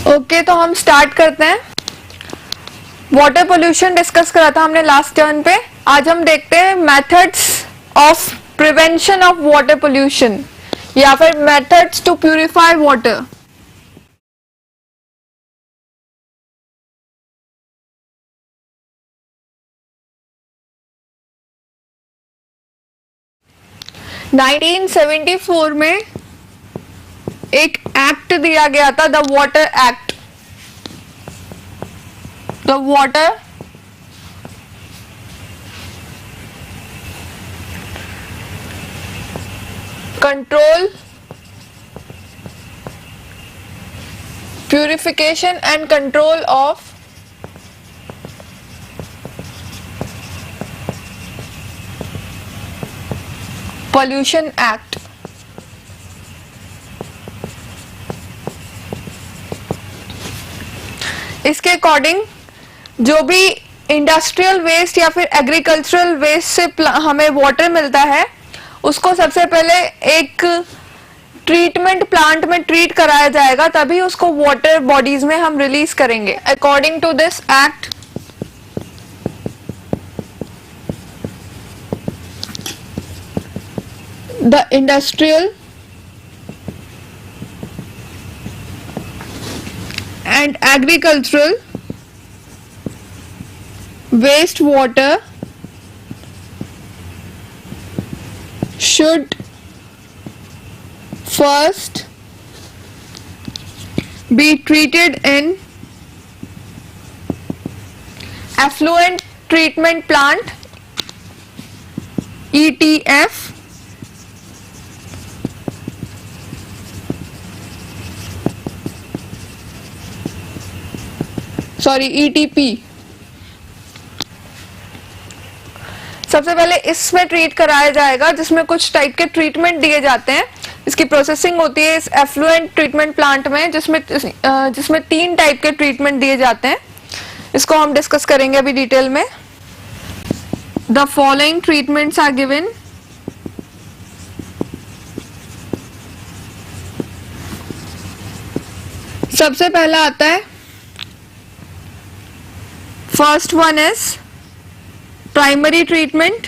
Okay, तो हम start करते हैं। वाटर पोल्यूशन डिस्कस करा था हमने लास्ट टर्न पे। आज हम देखते हैं methods of prevention of water pollution या फिर methods to purify water. Nineteen 1974 में एक एक्ट दिया गया था, the water act. The water control purification and control of pollution act. इसके अकॉर्डिंग जो भी इंडस्ट्रियल वेस्ट या फिर एग्रीकल्चरल वेस्ट से हमें वाटर मिलता है, उसको सबसे पहले एक ट्रीटमेंट प्लांट में ट्रीट कराया जाएगा, तभी उसको वाटर बॉडीज में हम रिलीज करेंगे। According to this act, the industrial and agricultural wastewater should first be treated in effluent treatment plant ETF ETP। सबसे पहले इसमें ट्रीट कराया जाएगा, जिसमें कुछ टाइप के ट्रीटमेंट दिए जाते हैं। इसकी प्रोसेसिंग होती है इस एफ्लुएंट ट्रीटमेंट प्लांट में, जिसमें 3 टाइप के ट्रीटमेंट दिए जाते हैं। इसको हम डिस्कस करेंगे अभी डिटेल में। The following treatments are given. सबसे पहला आता है, first one is primary treatment.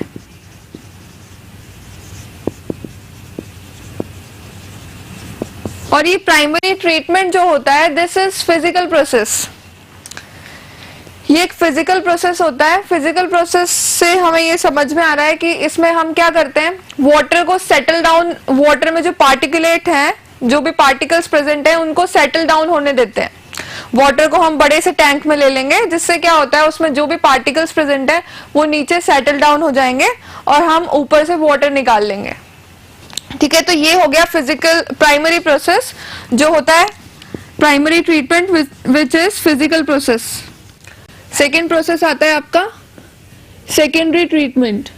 और ये प्राइमरी ट्रीटमेंट जो होता है, दिस इज फिजिकल प्रोसेस। ये एक फिजिकल प्रोसेस होता है। फिजिकल प्रोसेस से हमें ये समझ में आ रहा है कि इसमें हम क्या करते हैं, वाटर को सेटल डाउन, वाटर में जो पार्टिकुलेट हैं, जो भी पार्टिकल्स प्रेजेंट हैं, उनको सेटल डाउन होने देते हैं। वाटर को हम बड़े से टैंक में ले लेंगे, जिससे क्या होता है, उसमें जो भी पार्टिकल्स प्रेजेंट है वो नीचे सेटल डाउन हो जाएंगे और हम ऊपर से वाटर निकाल लेंगे। ठीक है, तो ये हो गया फिजिकल प्राइमरी प्रोसेस जो होता है, primary treatment which is physical process. Second process आता है आपका सेकेंडरी ट्रीटमेंट।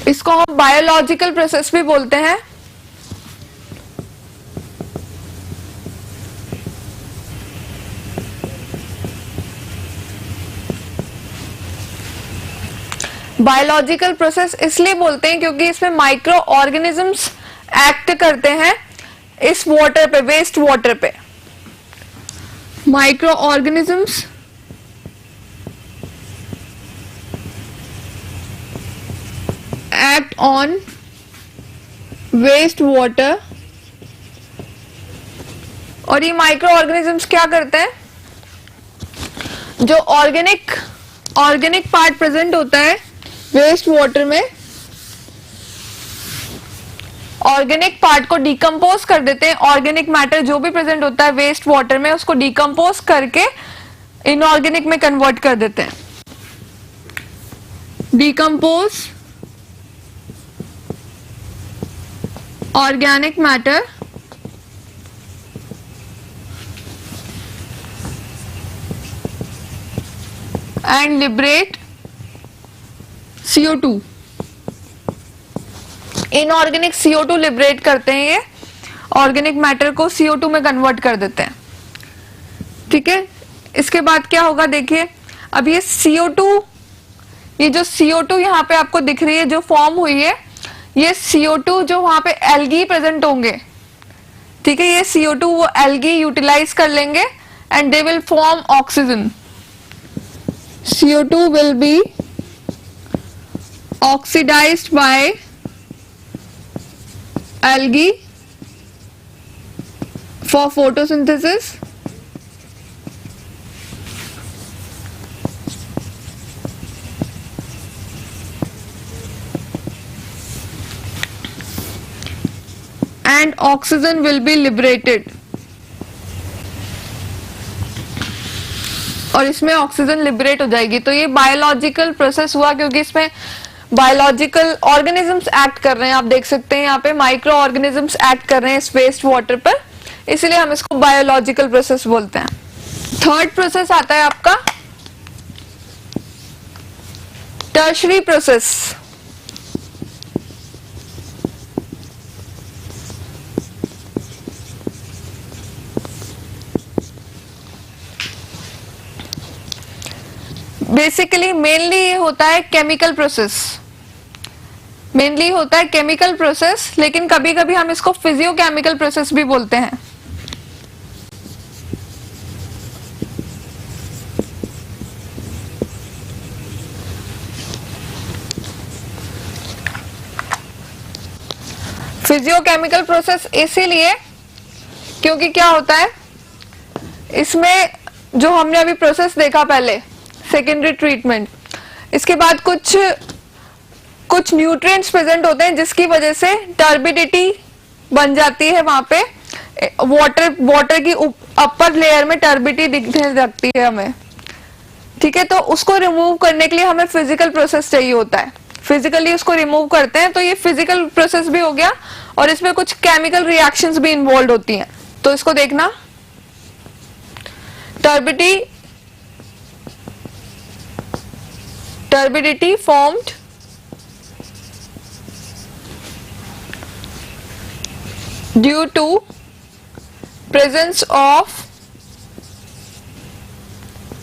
इसको हम बायोलॉजिकल प्रोसेस भी बोलते हैं। बायोलॉजिकल प्रोसेस इसलिए बोलते हैं क्योंकि इसमें माइक्रो ऑर्गेनिजम्स एक्ट करते हैं इस वाटर पे, वेस्ट वाटर पे। Micro organisms act on waste water। और ये माइक्रो ऑर्गेनिजम्स क्या करते हैं, जो ऑर्गेनिक पार्ट प्रेजेंट होता है वेस्ट वाटर में, ऑर्गेनिक पार्ट को डिकम्पोज कर देते हैं। ऑर्गेनिक मैटर जो भी प्रेजेंट होता है वेस्ट वाटर में, उसको डिकम्पोज करके इनऑर्गेनिक में कन्वर्ट कर देते हैं। Decompose organic matter and liberate CO2। Inorganic CO2 liberate करते हैं, ये ऑर्गेनिक मैटर को CO2 में कन्वर्ट कर देते हैं। ठीक है, इसके बाद क्या होगा देखिए, अब ये CO2, ये जो CO2 यहाँ पे आपको दिख रही है जो फॉर्म हुई है, ये CO2 जो वहां पे एल्गी प्रेजेंट होंगे, ठीक है, ये CO2 वो एल्गी यूटिलाइज कर लेंगे and they will form oxygen. CO2 will be oxidized by algae for photosynthesis. And oxygen will be liberated. और इसमें ऑक्सीजन लिबरेट हो जाएगी. तो ये बायोलॉजिकल प्रोसेस हुआ क्योंकि इसमें बायोलॉजिकल ऑर्गेनिजम्स एक्ट कर रहे हैं. आप देख सकते हैं यहाँ पे माइक्रो ऑर्गेनिजम्स एक्ट कर रहे हैं इस वेस्ट वाटर पर, इसलिए हम इसको बायोलॉजिकल प्रोसेस बोलते हैं. थर्ड प्रोसेस आता है आपका टर्शरी प्रोसेस. बेसिकली मेनली ये होता है केमिकल प्रोसेस, मेनली होता है केमिकल प्रोसेस, लेकिन कभी कभी हम इसको फिजियोकेमिकल प्रोसेस भी बोलते हैं. फिजियोकेमिकल प्रोसेस इसीलिए क्योंकि क्या होता है इसमें, जो हमने अभी प्रोसेस देखा पहले सेकेंडरी ट्रीटमेंट, इसके बाद कुछ न्यूट्रिएंट्स प्रेजेंट होते हैं जिसकी वजह से टर्बिडिटी बन जाती है. वहां पे वाटर की अपर लेयर में टर्बिडिटी दिखने लगती है हमें, ठीक है. तो उसको रिमूव करने के लिए हमें फिजिकल प्रोसेस चाहिए होता है, फिजिकली उसको रिमूव करते हैं. तो ये फिजिकल प्रोसेस भी हो गया और इसमें कुछ केमिकल रिएक्शंस भी इन्वॉल्व होती हैं. तो इसको देखना, turbidity formed due to presence of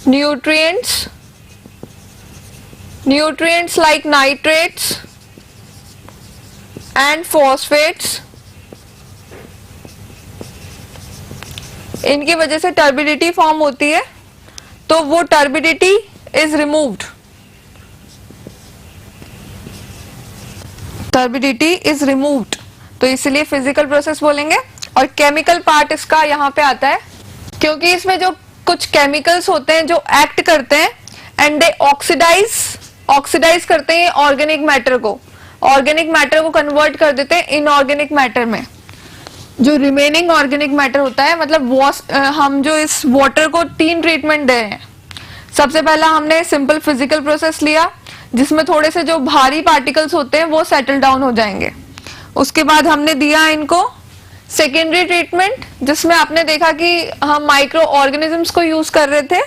nutrients like nitrates and phosphates. इनकी वजह से टर्बिडिटी फॉर्म होती है. तो वो turbidity is removed, turbidity is removed. तो इसलिए फिजिकल प्रोसेस बोलेंगे. और केमिकल पार्ट इसका यहाँ पे आता है क्योंकि इसमें जो कुछ केमिकल्स होते हैं जो एक्ट करते हैं एंड दे ऑक्सीडाइज करते हैं ऑर्गेनिक मैटर को कन्वर्ट कर देते हैं इनऑर्गेनिक मैटर में. जो रिमेनिंग ऑर्गेनिक मैटर होता है, मतलब हम जो इस वाटर को 3 ट्रीटमेंट दे रहे हैं. सबसे पहला हमने सिंपल फिजिकल प्रोसेस लिया जिसमें थोड़े से जो भारी पार्टिकल्स होते हैं वो सेटल डाउन हो जाएंगे. उसके बाद हमने दिया इनको सेकेंडरी ट्रीटमेंट जिसमें आपने देखा कि हम माइक्रो ऑर्गेनिजम्स को यूज कर रहे थे.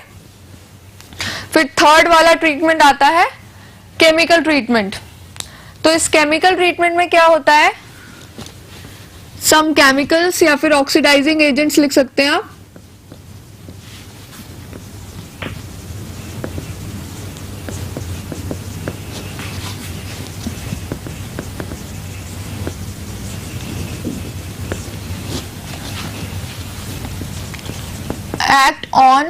फिर थर्ड वाला ट्रीटमेंट आता है केमिकल ट्रीटमेंट. तो इस केमिकल ट्रीटमेंट में क्या होता है, सम केमिकल्स या फिर ऑक्सीडाइजिंग एजेंट्स लिख सकते हैं आप. act on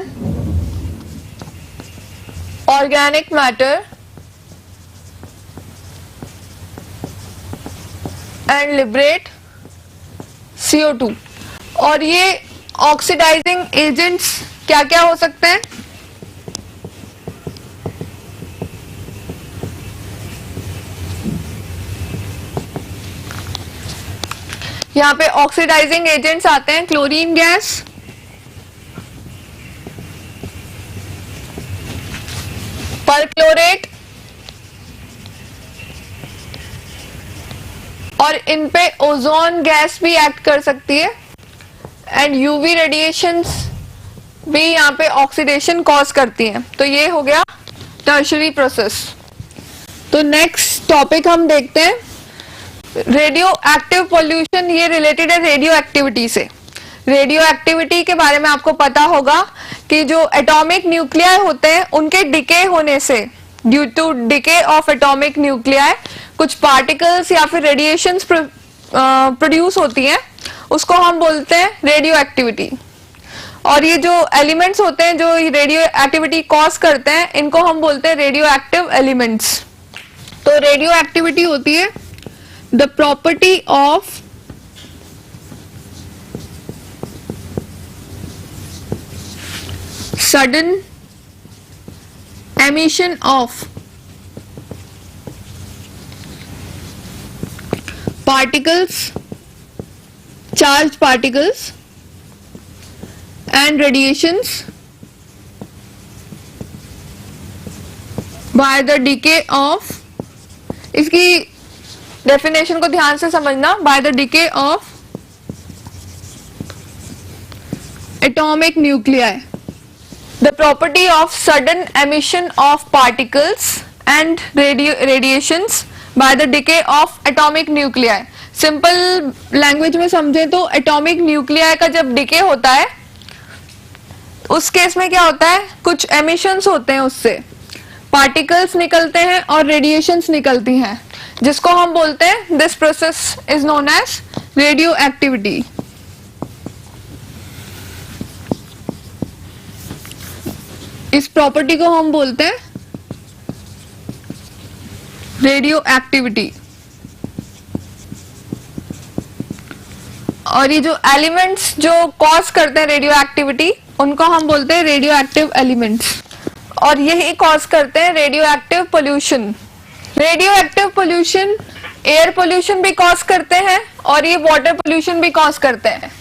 organic matter and liberate CO2. और ये ऑक्सीडाइजिंग एजेंट्स क्या क्या हो सकते हैं, यहाँ पे ऑक्सीडाइजिंग एजेंट्स आते हैं क्लोरीन गैस, परक्लोरेट, और इन पे ओजोन गैस भी एक्ट कर सकती है एंड यूवी रेडिएशंस भी यहाँ पे ऑक्सीडेशन कॉज करती हैं. तो ये हो गया टर्शरी प्रोसेस. तो नेक्स्ट टॉपिक हम देखते हैं रेडियो एक्टिव पॉल्यूशन. ये रिलेटेड है रेडियो एक्टिविटी से. रेडियो एक्टिविटी के बारे में आपको पता होगा कि जो एटॉमिक न्यूक्लियाई होते हैं उनके डिके होने से, due to decay of atomic nuclei, कुछ पार्टिकल्स या फिर रेडिएशंस प्रोड्यूस होती हैं, उसको हम बोलते हैं रेडियो एक्टिविटी। और ये जो एलिमेंट्स होते हैं जो रेडियो एक्टिविटी कॉज करते हैं, इनको हम बोलते हैं रेडियो एक्टिव एलिमेंट्स। तो रेडियो एक्टिविटी होती है the property of sudden emission of particles, charged particles and radiations by the decay of, इसकी डेफिनेशन को ध्यान से समझना, by the decay of atomic nuclei. The property of sudden emission of particles and radiations by the decay of atomic nuclei. Simple language में समझे तो atomic nuclei का जब डिके होता है उस केस में क्या होता है, कुछ एमिशंस होते हैं, उससे पार्टिकल्स निकलते हैं और रेडिएशंस निकलती हैं, जिसको हम बोलते हैं, this process is known as radioactivity. इस प्रॉपर्टी को हम बोलते हैं रेडियो एक्टिविटी। और ये जो एलिमेंट्स जो कॉज करते हैं रेडियो एक्टिविटी, उनको हम बोलते हैं रेडियो एक्टिव एलिमेंट्स। और यही कॉज करते हैं radio active pollution. Radio active pollution air pollution भी कॉज करते हैं और ये वाटर पोल्यूशन भी कॉज करते हैं।